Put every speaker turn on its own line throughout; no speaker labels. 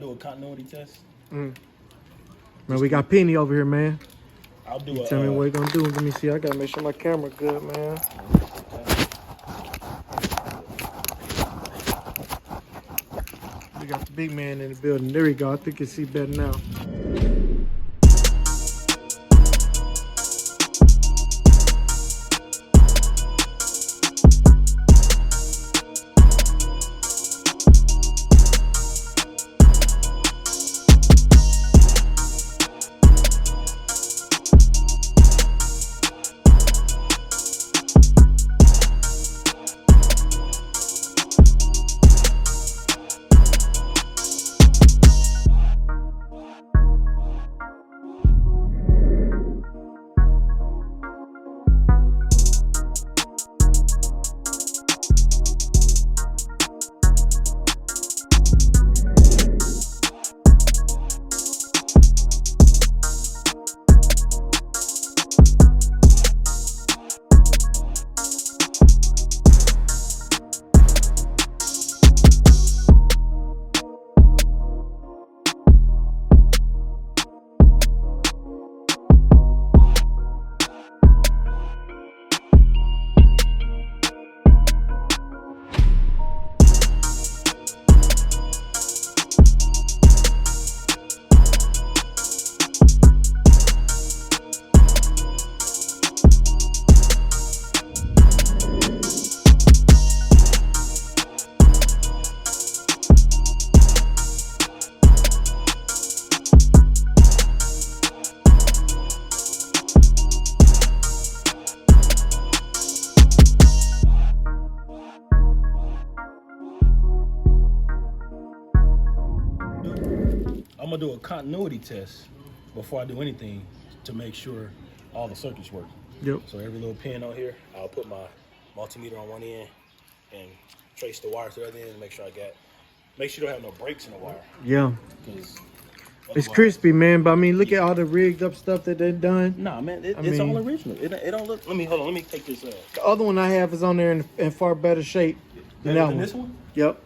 do a continuity test.
Man, we got Penny over here, man.
I'll do
Tell me what you gonna do. Let me see. I gotta make sure my camera good, man. We got the big man in the building. There we go. I think you see better now.
I'm gonna do a continuity test before I do anything to make sure all the circuits work.
Yep.
So every little pin on here, I'll put my multimeter on one end and trace the wires to the other end and make sure you don't have no breaks in the wire.
Yeah. It's crispy, man, but I mean, look at all the rigged up stuff that they've done.
Nah, man, it's all original. It don't look. Hold on. Let me take this.
The other one I have is on there in far better shape than that one.
This one?
Yep.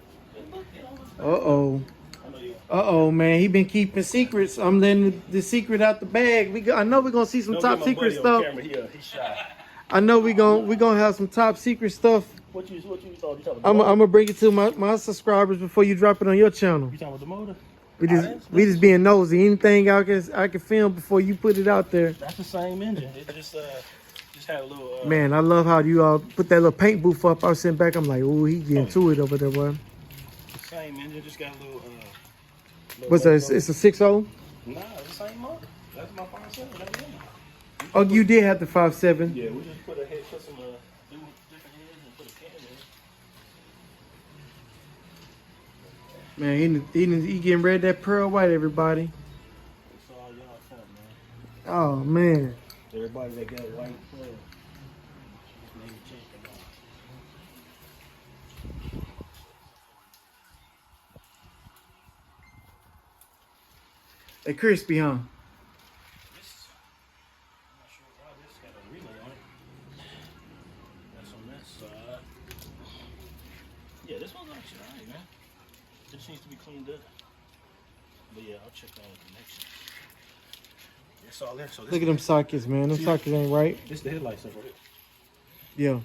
Uh-oh, man. He been keeping secrets. I'm letting the secret out the bag. I know we're going to see some top secret stuff.
He's shy.
I know we're gonna have some top secret stuff.
What you thought?
I'm going to bring it to my subscribers before you drop it on your channel.
You talking about the motor?
We just being nosy. Anything I can film before you put it out there.
That's the same engine. It just had a little.
Man, I love how you put that little paint booth up. I was sitting back. I'm like, oh, he getting to it over there, boy.
Same engine, just got a little.
What's that? It's a 6.0?
Nah, it's the same motor. That's my 5.7.
Oh, you did have the 5.7.
Yeah, we just put some different heads and put a can in.
Man, he getting red that pearl white, everybody.
It's all y'all fault, man.
Oh, man.
Everybody that got white pearl.
They crispy, huh?
I'm not sure why this got a relay on it. That's on that side. Yeah, this one's actually alright, man. This needs to be cleaned up. But yeah, I'll check all the connections. It's all there. So
look at them sockets, man. Them sockets ain't right.
This the headlight stuff, right?
Yeah.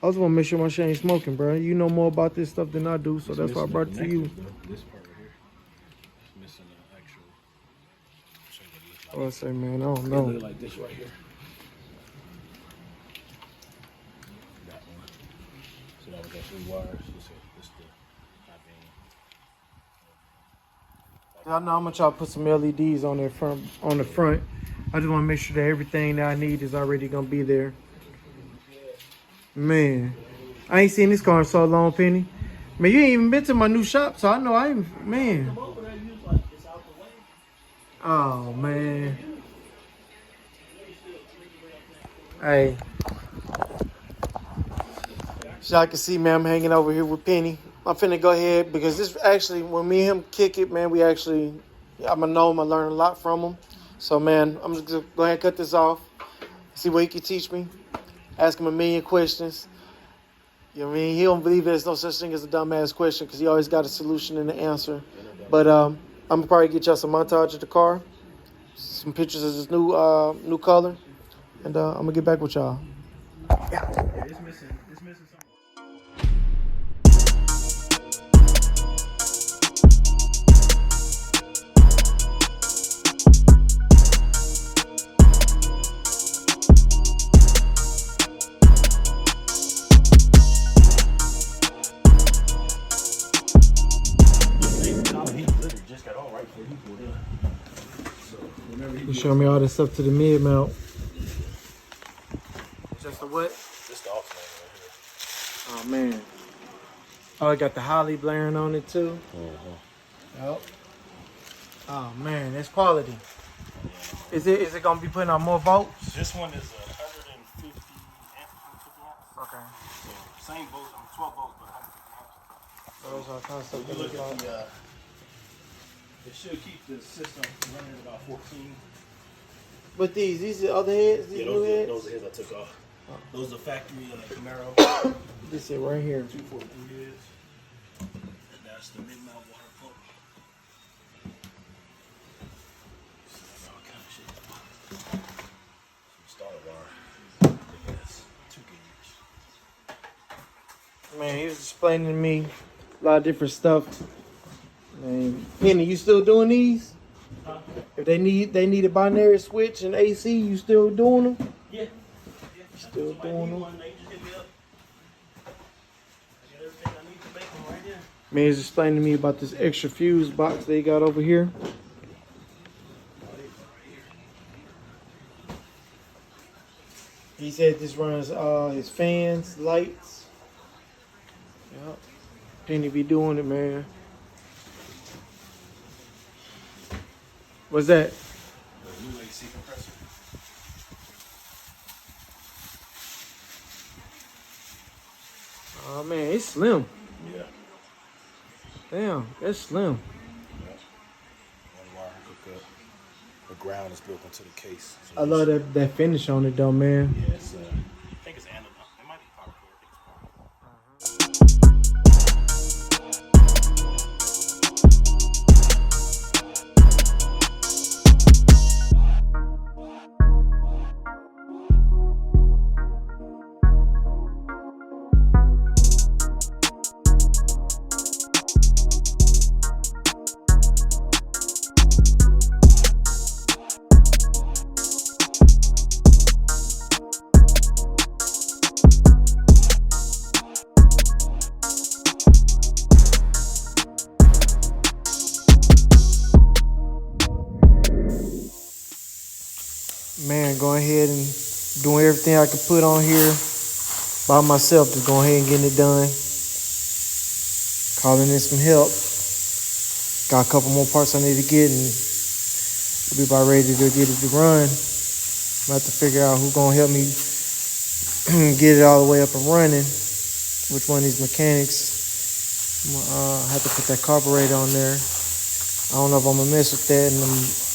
I just want to make sure my shit ain't smoking, bro. You know more about this stuff than I do, so that's why I brought it to you.
This part right here. It's missing the actual.
Oh, I say, man, I don't know.
It look like this right here. That one. So that was actually wires. This the
I know I'm gonna try to put some LEDs on the front. I just want to make sure that everything that I need is already gonna be there. Man, I ain't seen this car in so long, Penny. Man, you ain't even been to my new shop, so I know I ain't. Man. Oh man. Hey. So y'all can see, man, I'm hanging over here with Penny. I'm finna go ahead because this actually, when me and him kick it, man, I'm gonna know him. I learn a lot from him. So, man, I'm just gonna go ahead and cut this off. See what he can teach me. Ask him a million questions. You know what I mean? He don't believe there's no such thing as a dumbass question because he always got a solution and an answer. But I'm gonna probably get y'all some montage of the car, some pictures of this new color, and I'm gonna get back with y'all.
Yeah, it's missing something. He literally just got on right before he pulled up. So whenever
You show me all this stuff to the mid mount. Just the what?
Just the alternator right
Oh man. Oh, it got the Holly blaring on it too.
here.
Yep. Oh man, that's quality. Is it gonna be putting out more volts?
This one is 150 amps.
Okay.
So same volt, 12 volts, but 150 amps.
Those are kind of
So
stuff
you
that
look
we
at
bought.
it should keep the system running at about 14.
But these are other heads, these new heads?
Those are the heads I took off. Those are factory Camaro.
This is right here.
243 heads. And that's the mid-mount water pump. So all kind of shit. Some starter wire. Yes, 2 gauge.
Man, he was explaining to me a lot of different stuff. Man, Penny, you still doing these?
Huh?
If they need a binary switch and AC, you still doing them?
Yeah.
Still doing them?
One, they just hit me up. I got everything I need to make them right here.
Man, he's explaining to me about this extra fuse box they got over here. He said this runs his fans, lights. Yep. Penny be doing it, man. What's that?
The new AC compressor.
Oh man, it's slim.
Yeah.
Damn, that's slim.
One wire hook up. The ground is built into the case. So
I love that finish on it though, man.
yeah, it's, I think it's analog. It might be power cord.
Man, going ahead and doing everything I can put on here by myself. Just going ahead and getting it done. Calling in some help. Got a couple more parts I need to get and we'll be about ready to get it to run. I'm gonna have to figure out who's gonna help me get it all the way up and running. Which one of these mechanics. I'm gonna have to put that carburetor on there. I don't know if I'm gonna mess with that, and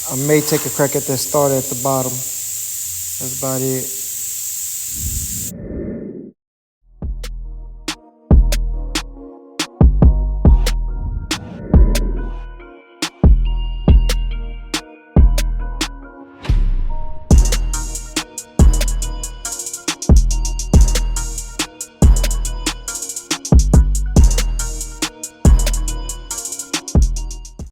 I may take a crack at that starter at the bottom. That's about it.